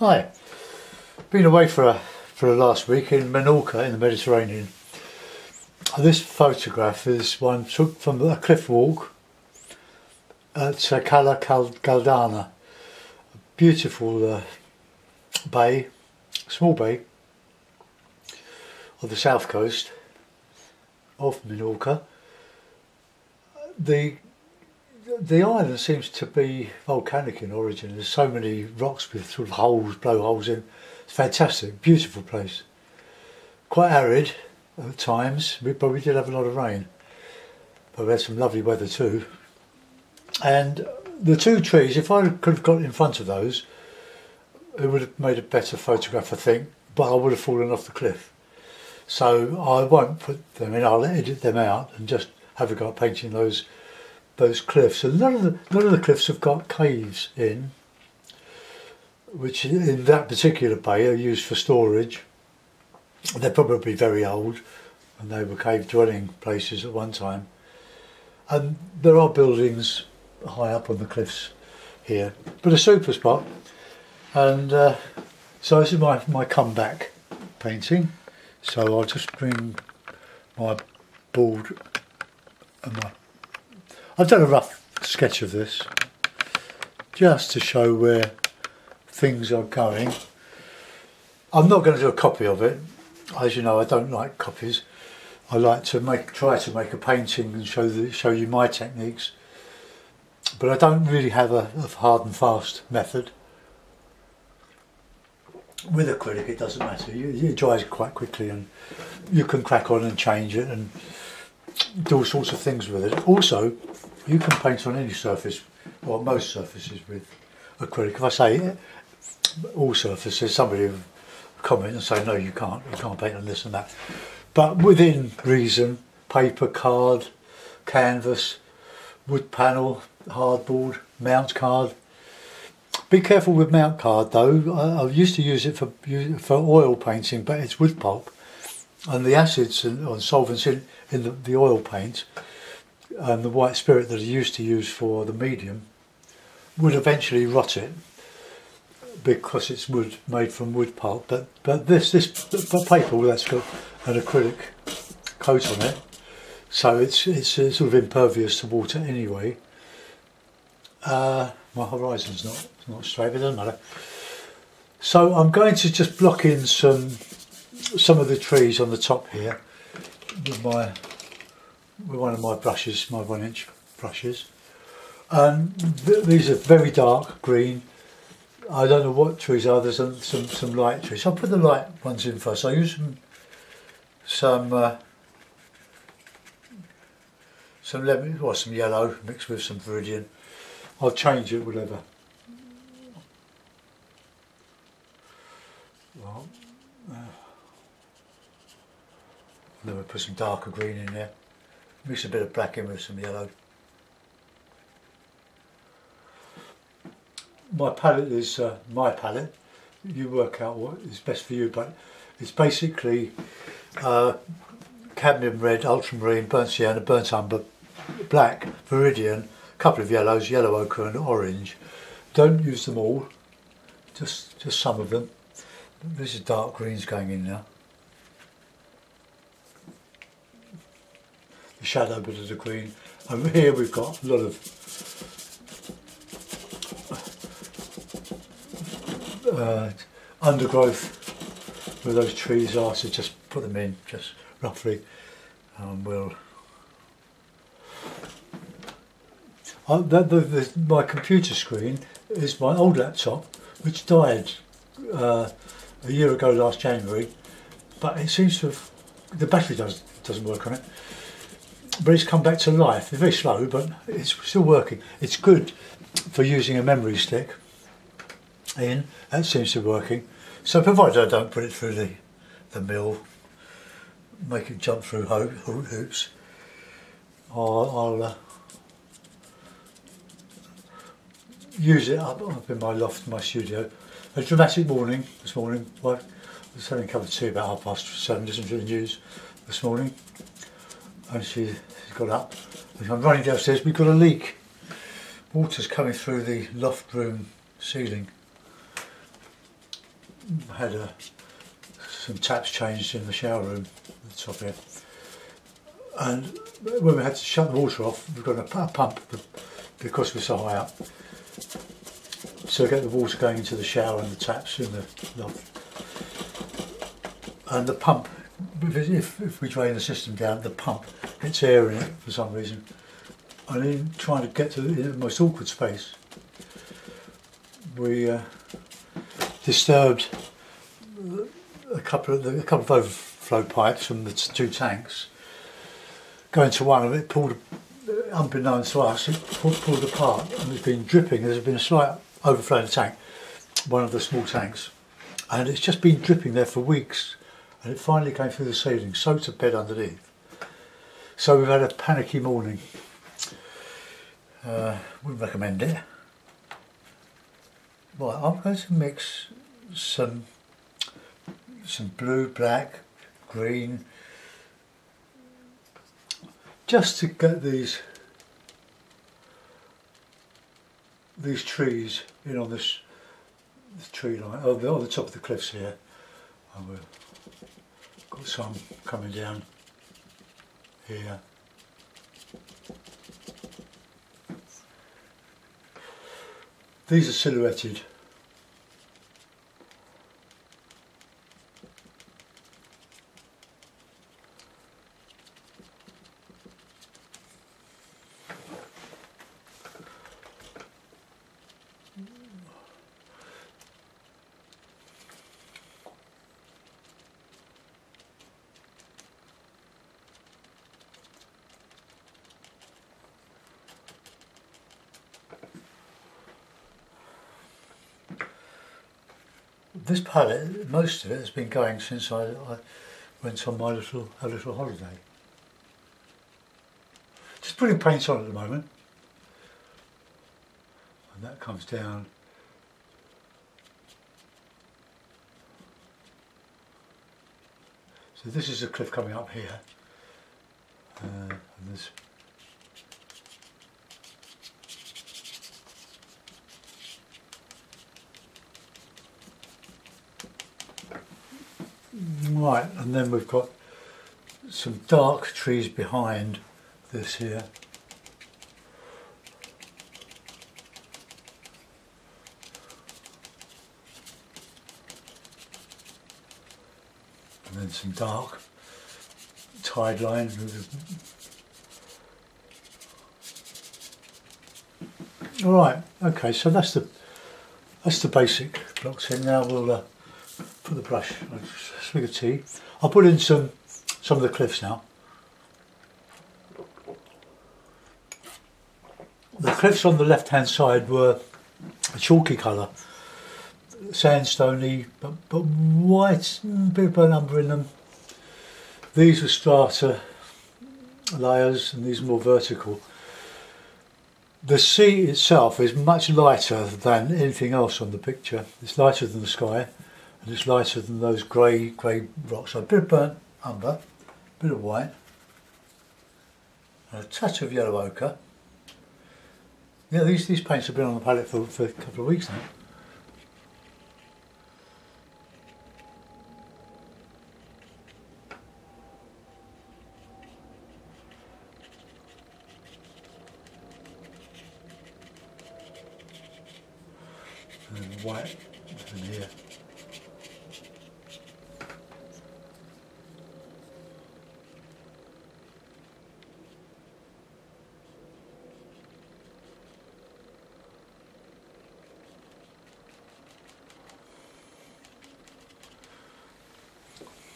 Hi, been away for the last week in Menorca in the Mediterranean. This photograph is one took from a cliff walk at Cala, Galdana. A beautiful bay, small bay of the south coast of Menorca. The island seems to be volcanic in origin. There's so many rocks with sort of holes, blowholes in. It's fantastic, beautiful place. Quite arid at times, but we did have a lot of rain. But we had some lovely weather too. And the two trees, if I could have got in front of those, it would have made a better photograph, I think, but I would have fallen off the cliff. So I won't put them in, I'll edit them out and just have a go at painting those cliffs. And none of the cliffs have got caves in, which in that particular bay are used for storage. They're probably very old and they were cave dwelling places at one time. And there are buildings high up on the cliffs here, but a super spot. And so this is my comeback painting. So I'll just bring my board and I've done a rough sketch of this just to show where things are going. I'm not going to do a copy of it. As you know, I don't like copies. I like to try to make a painting and show you my techniques, but I don't really have a hard and fast method. With acrylic it doesn't matter, it dries quite quickly and you can crack on and change it and do all sorts of things with it. Also, you can paint on any surface, or most surfaces, with acrylic. If I say all surfaces, somebody will comment and say no, you can't paint on this and that. But within reason, paper, card, canvas, wood panel, hardboard, mount card. Be careful with mount card though. I used to use it for oil painting, but it's wood pulp, and the acids and solvents in the oil paint and the white spirit that I used to use for the medium would eventually rot it because it's wood made from wood pulp. But this paper, well, that's got an acrylic coat on it, so it's sort of impervious to water anyway. My horizon's not straight, but it doesn't matter. So I'm going to just block in some of the trees on the top here with one of my brushes, my 1-inch brushes. And these are very dark green. I don't know what trees are. There's some light trees. I'll put the light ones in first. I'll use some lemon or some yellow mixed with some viridian. I'll change it, whatever. Well, then we'll put some darker green in there. Mix a bit of black in with some yellow. My palette is my palette. You work out what is best for you, but it's basically cadmium red, ultramarine, burnt sienna, burnt umber, black, viridian, a couple of yellows, yellow ochre and orange. Don't use them all, just some of them. This is dark greens going in now. The shadow bit of the green. Over here we've got a lot of undergrowth where those trees are, so just put them in just roughly. My computer screen is my old laptop, which died a year ago last January, but it seems to have, the battery doesn't work on it, but it's come back to life. It's very slow, but it's still working. It's good for using a memory stick in. That seems to be working. So provided I don't put it through the mill, make it jump through hoops, I'll use it up in my loft, my studio. A dramatic morning this morning. I was having a cup of tea about 7:30, listening to the news this morning, and she's got up. I'm running downstairs. We've got a leak. Water's coming through the loft room ceiling. had some taps changed in the shower room at the top here, and when we had to shut the water off, we've got a pump because we're so high up, so get the water going into the shower and the taps in the loft. And the pump, if we drain the system down, the pump gets air in it for some reason. And in trying to get to the most awkward space, we disturbed a couple of overflow pipes from the two tanks. Going to one of it, pulled, unbeknownst to us, it pulled apart, and it's been dripping. There's been a slight overflow in the tank, one of the small tanks, and it's just been dripping there for weeks. And it finally came through the ceiling, soaked a bed underneath. So we've had a panicky morning. Wouldn't recommend it. Right, I'm going to mix some blue, black, green, just to get these trees in on this tree line, on the top of the cliffs here. And we've got some coming down here. These are silhouetted. This palette, most of it has been going since I went on my little holiday. Just putting paint on at the moment, and that comes down. So this is a cliff coming up here, and there's right, and then we've got some dark trees behind this here. And then some dark tide line. All right, okay, so that's the basic blocks in. Now we'll put the brush, a swig of tea. I'll put in some of the cliffs now. The cliffs on the left hand side were a chalky colour, sandstony, but white, a bit of burnt umber in them. These were strata layers, and these are more vertical. The sea itself is much lighter than anything else on the picture. It's lighter than the sky, and it's lighter than those grey rocks. So a bit of burnt umber, a bit of white, and a touch of yellow ochre. Yeah, these paints have been on the palette for a couple of weeks now. And white in here.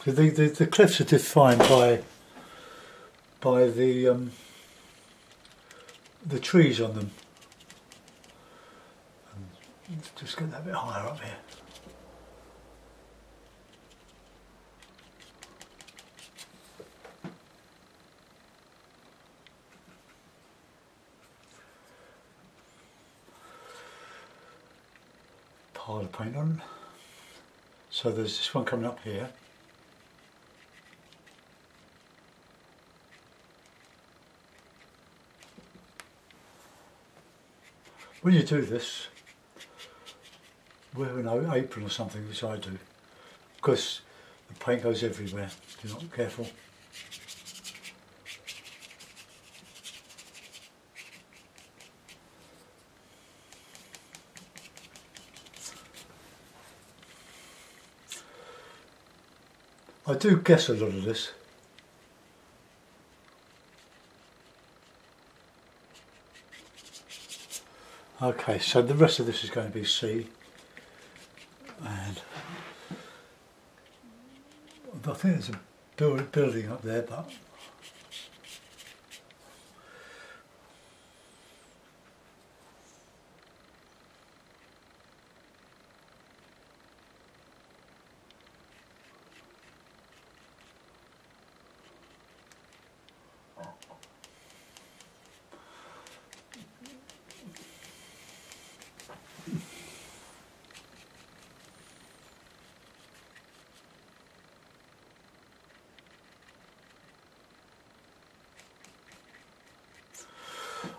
So the cliffs are defined by the trees on them. And just get that a bit higher up here. Pile of paint on. So there's this one coming up here. When you do this, wear an apron or something, which I do. because the paint goes everywhere if you're not careful. I do guess a lot of this. Okay, so the rest of this is going to be C, and I think there's a building up there, but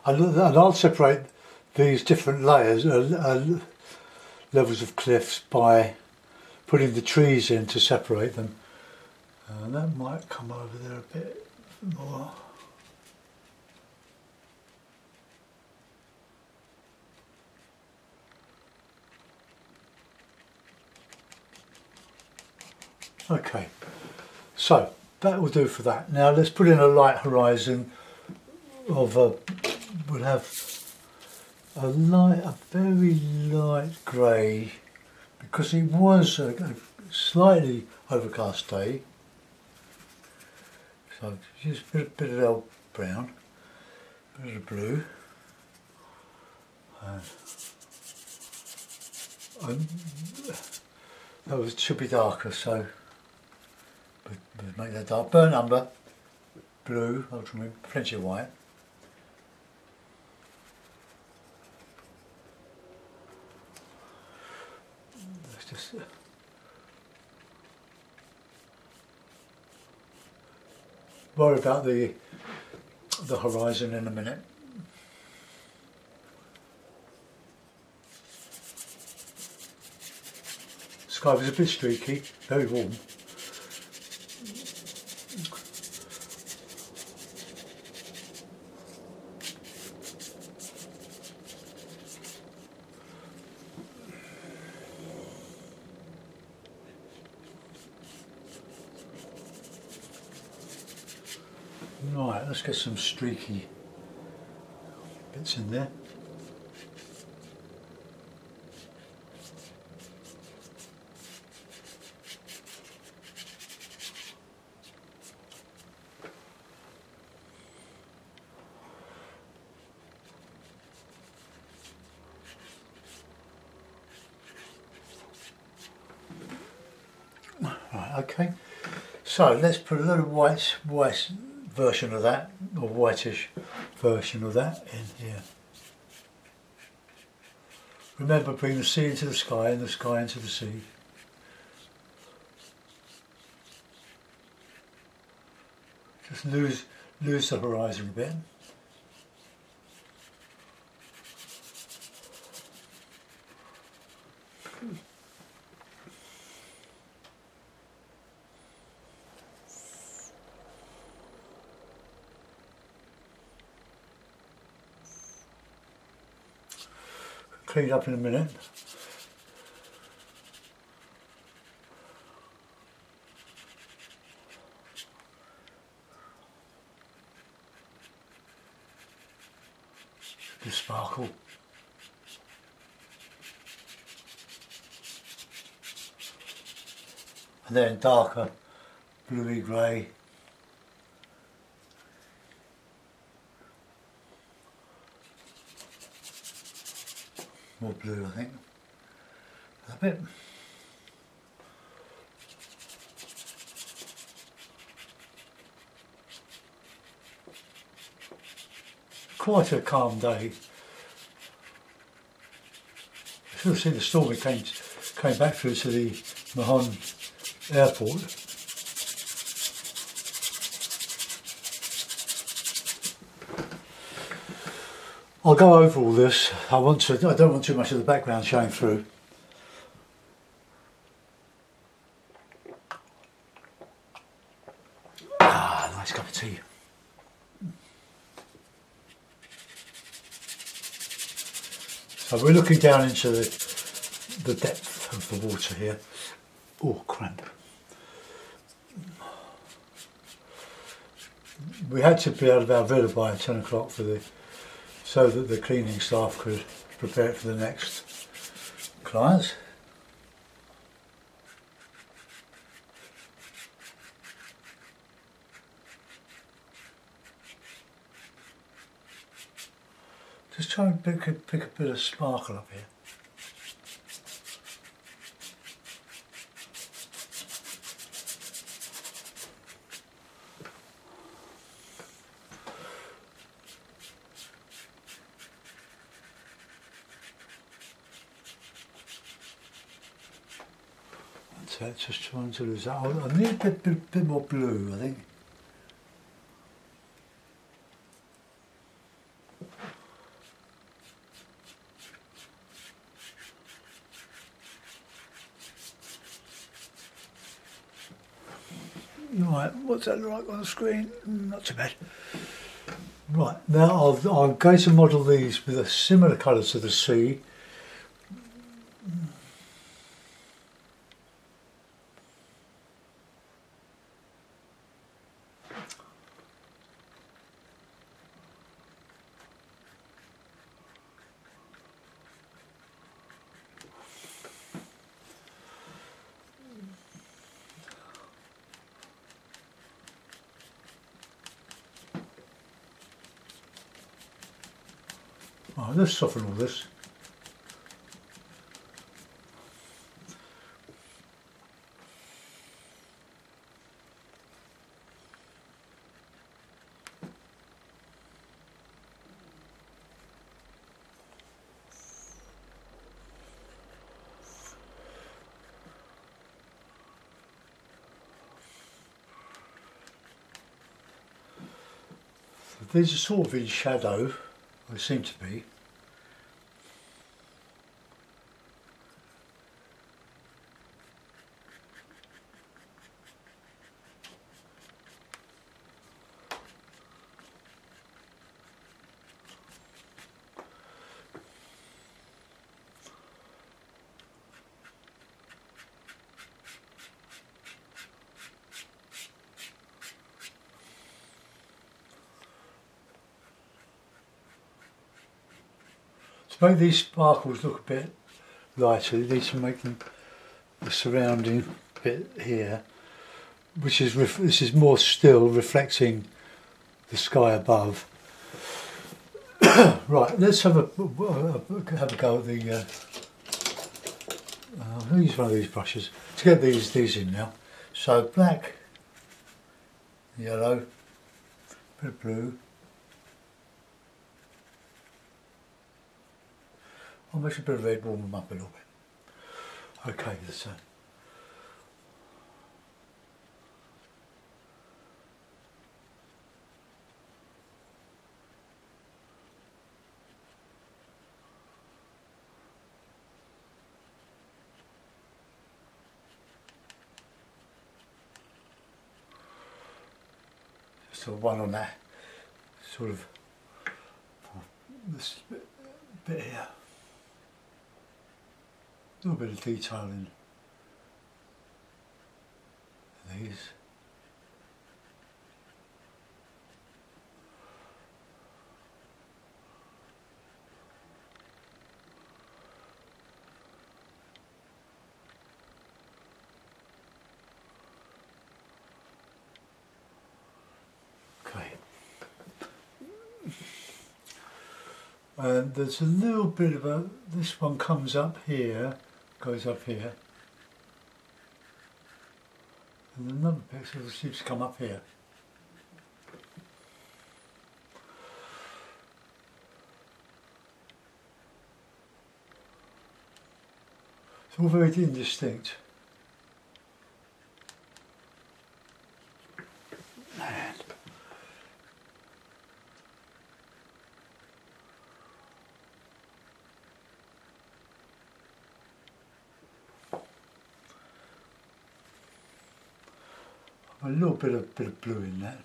and I'll separate these different layers, levels of cliffs, by putting the trees in to separate them. And that might come over there a bit more. Okay, so that will do for that. Now let's put in a light horizon of we'll have a very light grey, because it was a slightly overcast day. So just a bit of L brown, a bit of blue, and that should be darker, so we'll make that dark. Burnt umber, blue, ultramarine, plenty of white. Let's just worry about the horizon in a minute. Sky was a bit streaky, very warm. Right, let's get some streaky bits in there. Right, okay. So let's put a little white version of that, or whitish version of that in here. Remember, bring the sea into the sky and the sky into the sea. Just lose the horizon a bit. Clean up in a minute. The sparkle. And then darker bluey grey. More blue, I think. A bit. Quite a calm day. I should have seen the storm it came back through to the Mahon airport. I'll go over all this. I don't want too much of the background showing through. tea. So we're looking down into the depth of the water here. Oh, cramp. We had to be out of our villa by 10 o'clock so that the cleaning staff could prepare it for the next clients. Just try and pick a bit of sparkle up here. That's it, just trying to lose that. I need a bit more blue, I think. Right, what's that look like on the screen? Not too bad. Right, now I'm going to model these with a similar colour to the sea. Right, let's soften all this. So these are sort of in shadow, they seem to be. To make these sparkles look a bit lighter, you need to make them the surrounding bit here, which is this is more still reflecting the sky above. Right, let's have a go at the. I'll use one of these brushes to get these in now. So black, yellow, bit of blue. I'll make a bit of red, warm them up a little bit. Okay, let's just one on that sort of this bit here. A little bit of detail in these. Okay. And there's a little bit of this one comes up here. Goes up here, and another pixel seems to come up here. It's all very indistinct. And a little bit of blue in that.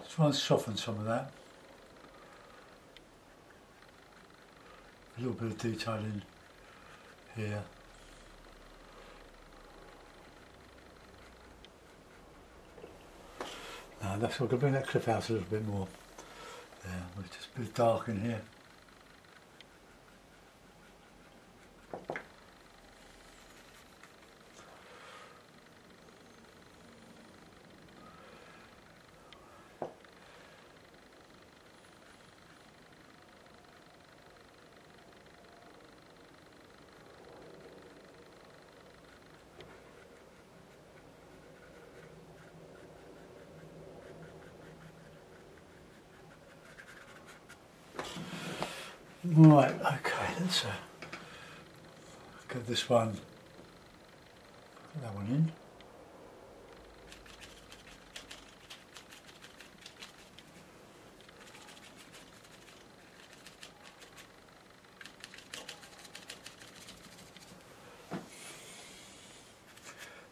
Try and soften some of that. A little bit of detailing here. Now that's we're going to bring that cliff out a little bit more. Yeah, we're just a bit dark in here. Right, okay, let's get this one, put that one in.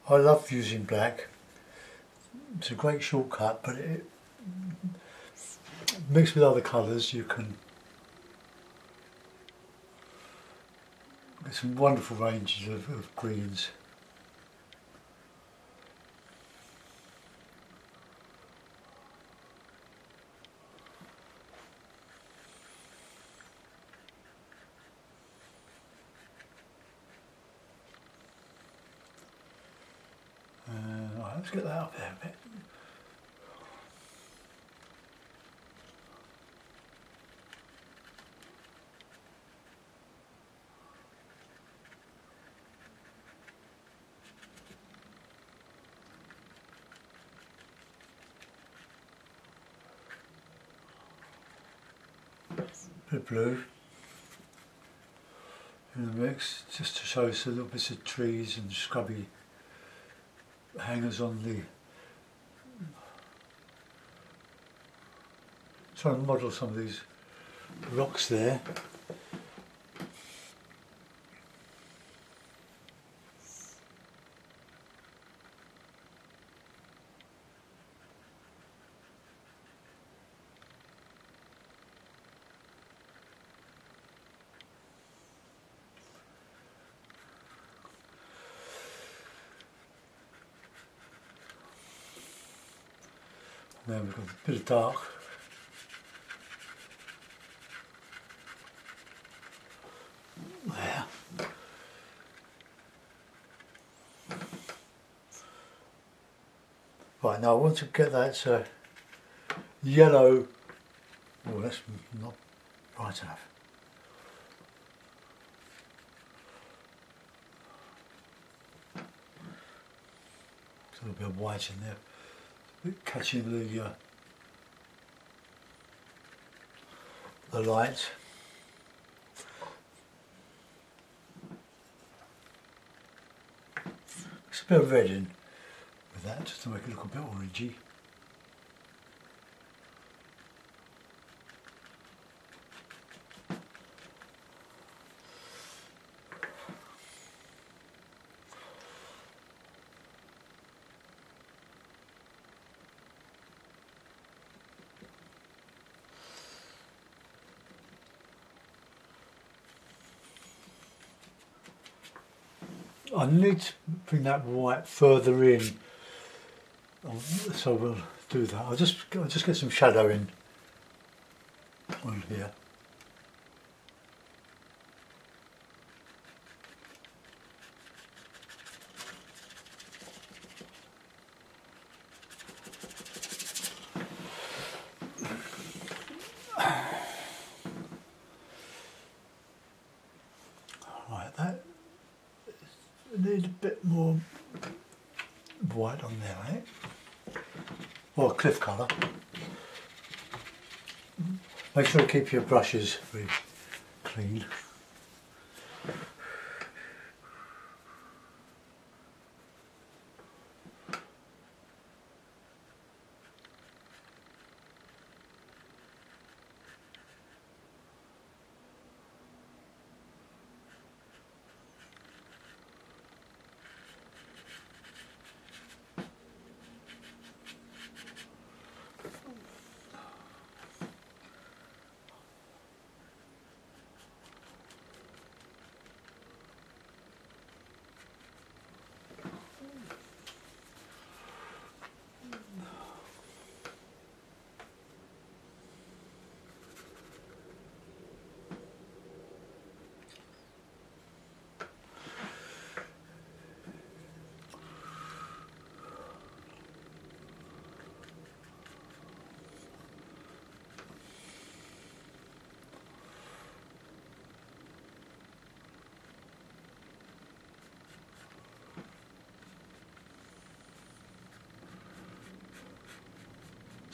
I love using black. It's a great shortcut, but it mixed with other colours you can get some wonderful ranges of greens. Right, let's get that up there a bit. Bit of blue in the mix, just to show us a little bits of trees and scrubby hangers on the. Try and model some of these rocks there. And then we've got a bit of dark. There. Right, now I want to get that yellow. Oh, that's not bright enough. There's a little bit of white in there. Catching the light. It's a bit of red in with that, just to make it look a bit orangey. I need to bring that white further in, so we'll do that. I'll just get some shadow in on here. Right, that. Need a bit more white on there, eh? Or cliff colour. Make sure to keep your brushes very clean.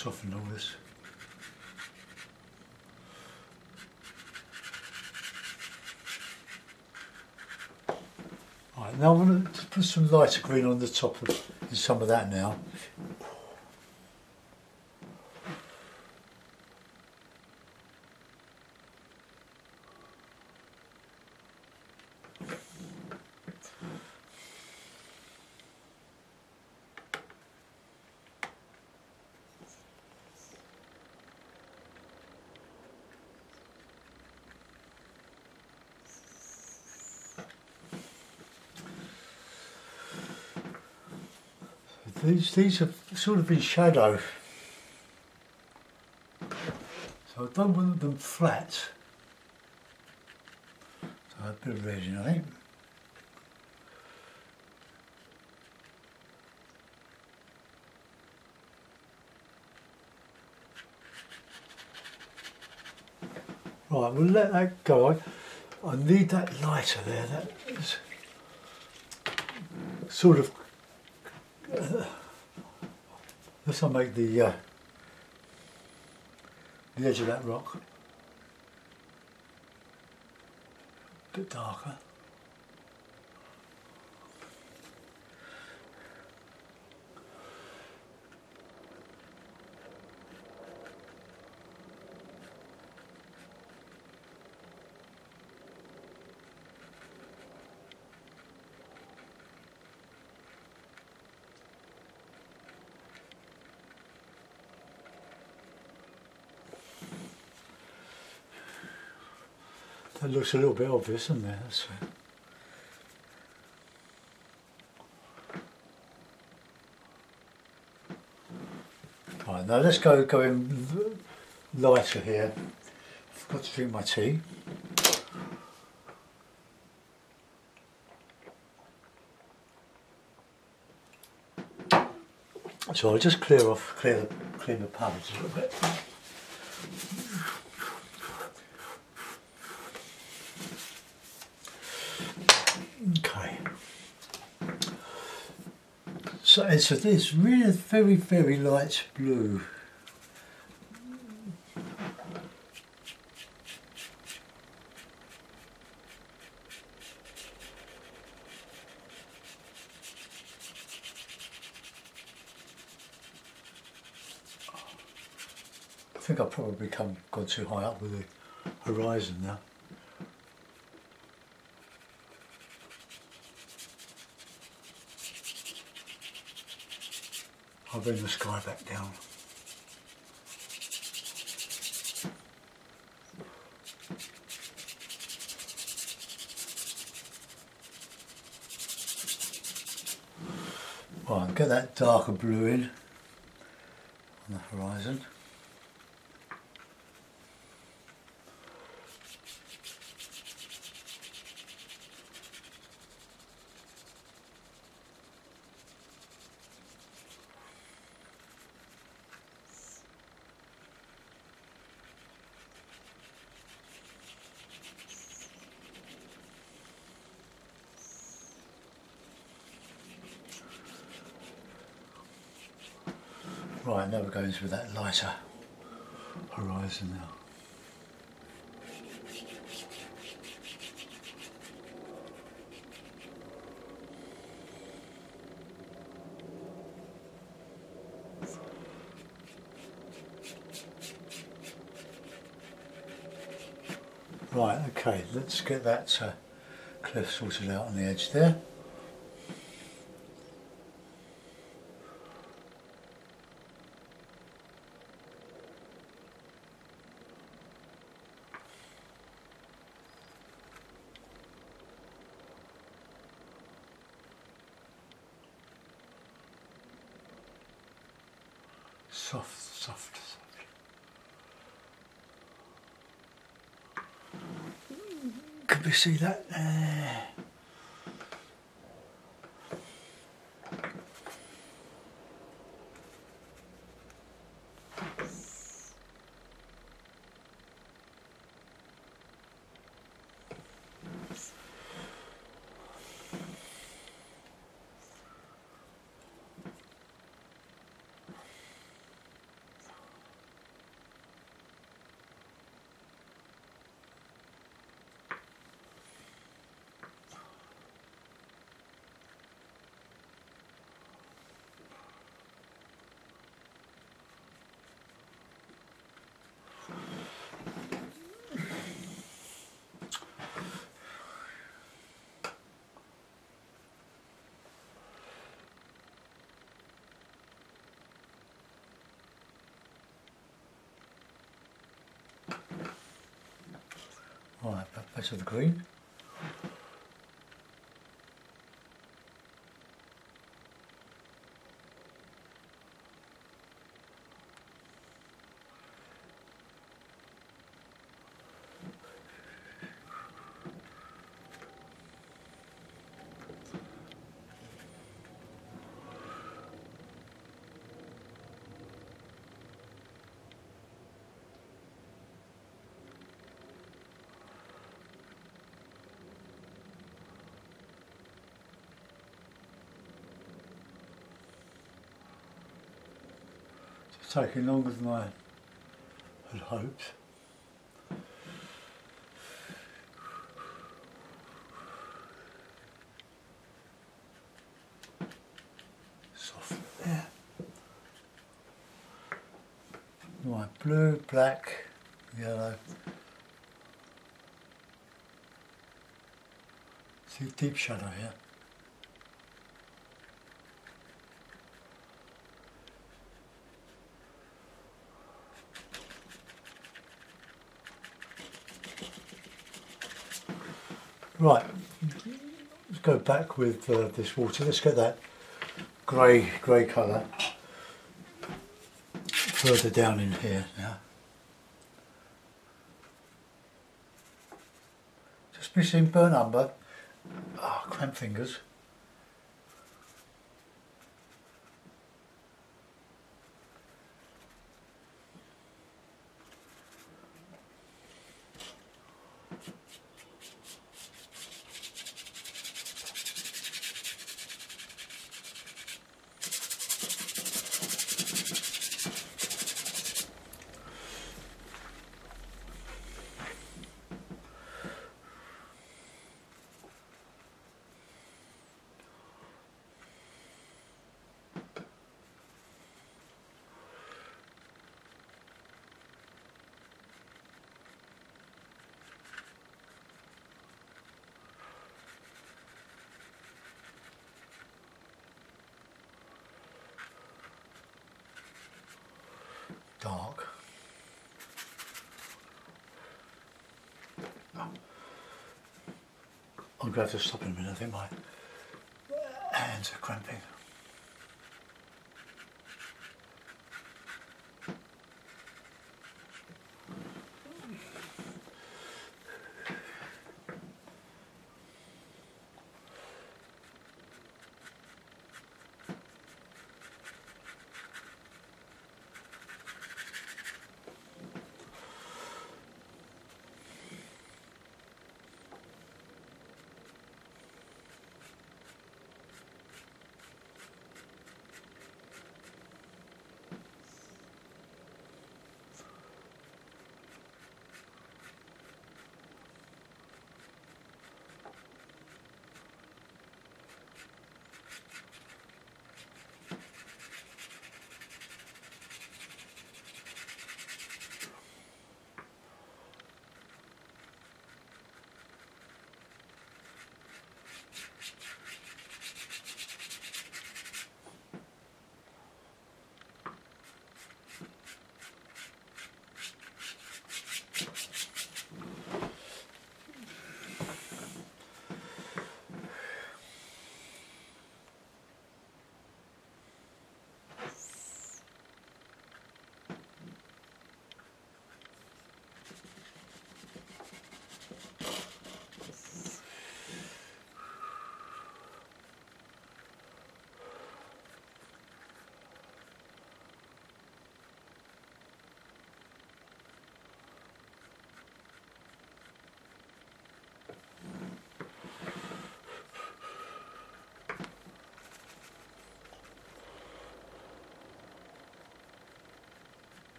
soften all this. Right, now I'm going to put some lighter green on the top of some of that now. These are sort of in shadow, so I don't want them flat, so a bit of red in, I think. Right, we'll let that go. I need that lighter there, that is sort of, let's make the edge of that rock a bit darker. That looks a little bit obvious, doesn't it? That's right, now let's go in lighter here. I forgot to drink my tea. So I'll just clear the palette a little bit. Okay. So it's really a very, very light blue. I think I've probably gone too high up with the horizon now. I'll bring the sky back down. Right, get that darker blue in on the horizon. Right, now we're going with that lighter horizon now. Right, okay, let's get that cliff sorted out on the edge there. Soft, soft, soft. Could we see that? place of the green. It's taking longer than I had hoped. Soft there. Right, blue, black, yellow. See deep shadow here. Right, let's go back with this water. Let's get that grey colour further down in here now. Just missing burnt umber. Ah, cramp fingers. Dark. I'm going to have to stop in a minute. I think my hands are cramping.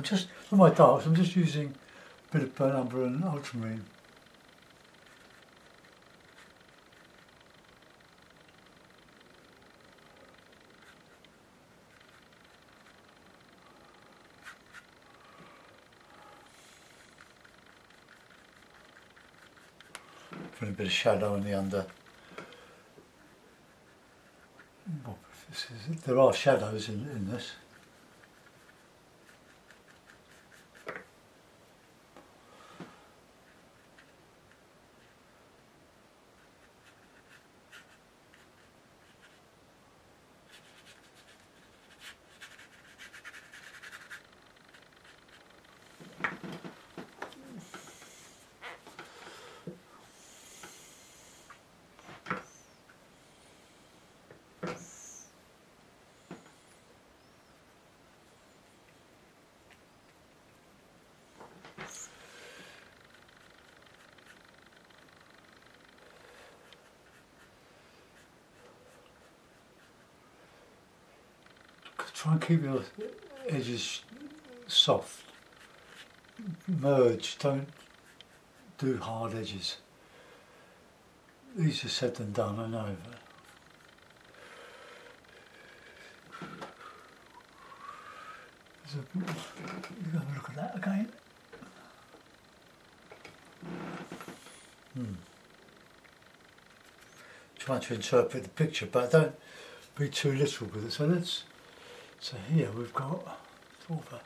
I'm just, for my darks, I'm just using a bit of burnt umber and ultramarine. Putting a bit of shadow on the under. Well, there are shadows in this. Try and keep your edges soft. Merge, don't do hard edges. Easier said than done, I know. You have a look at that again. Trying to interpret the picture, but don't be too literal with it. So here we've got sort of a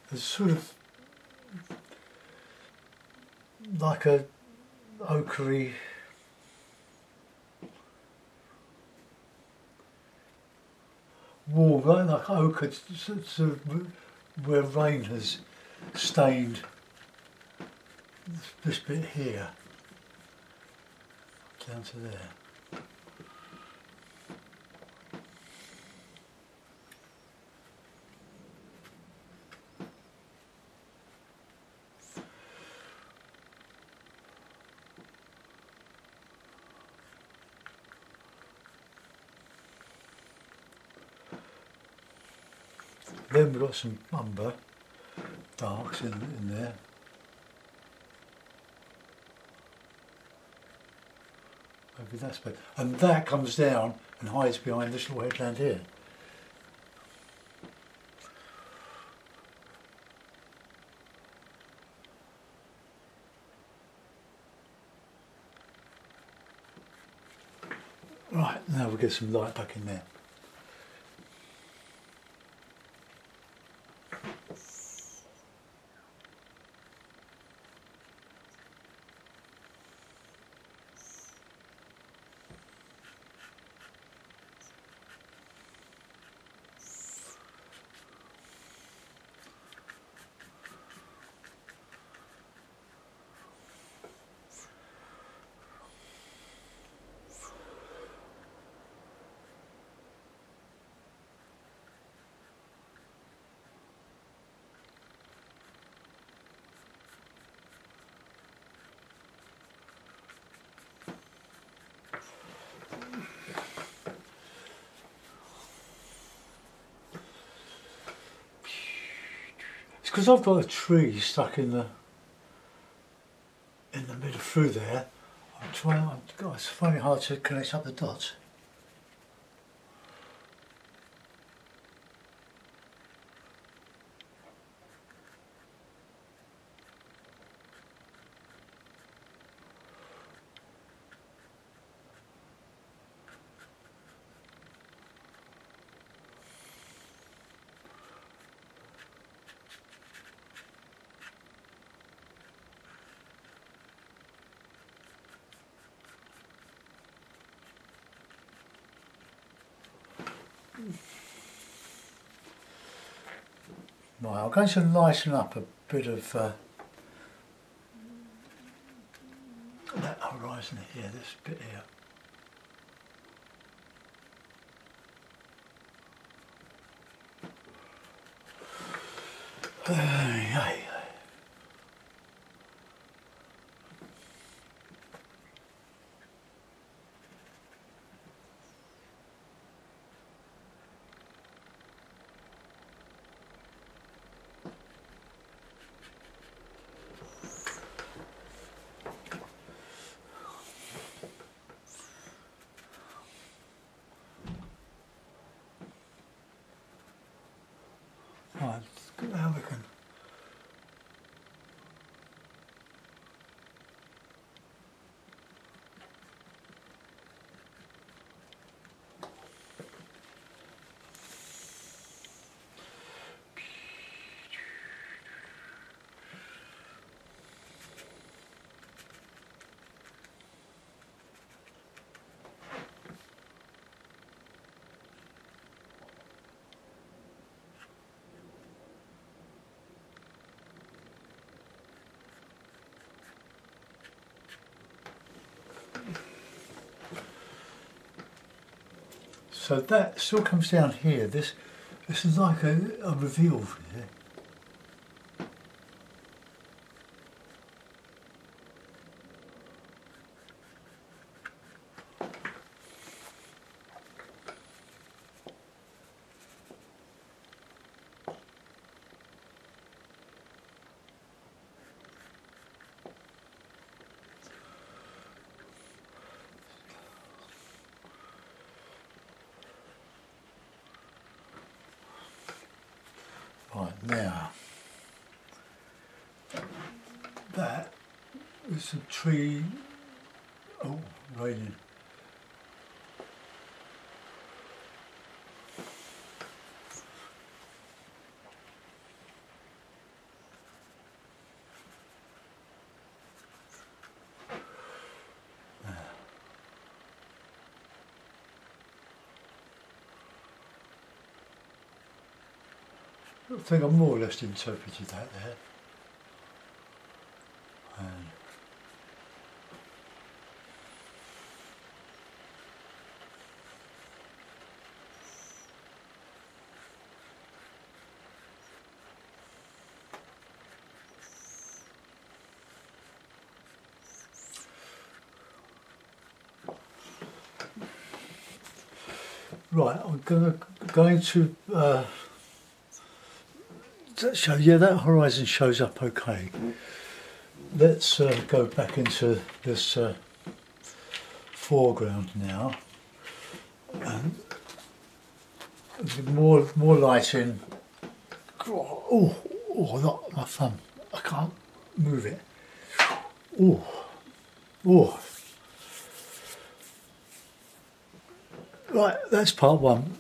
there's sort of like a ochre warm, like ochre, sort of where rain has stained this bit here down to there. Then we've got some umber darks in there. Maybe that's better. And that comes down and hides behind this little headland here. Right, now we'll get some light back in there. It's because I've got a tree stuck in the middle through there. It's finding it hard to connect up the dots. Right, I'm going to lighten up a bit of that horizon here, this bit here. Right, now we can. So that still comes down here. This is like a reveal here. Right, now that is a tree. Oh, raining. I think I more or less interpreted that there. And right, I'm going to show. Yeah, that horizon shows up okay. Let's go back into this foreground now, and with more light in. Oh, not my thumb. I can't move it. Oh. Right, that's part one.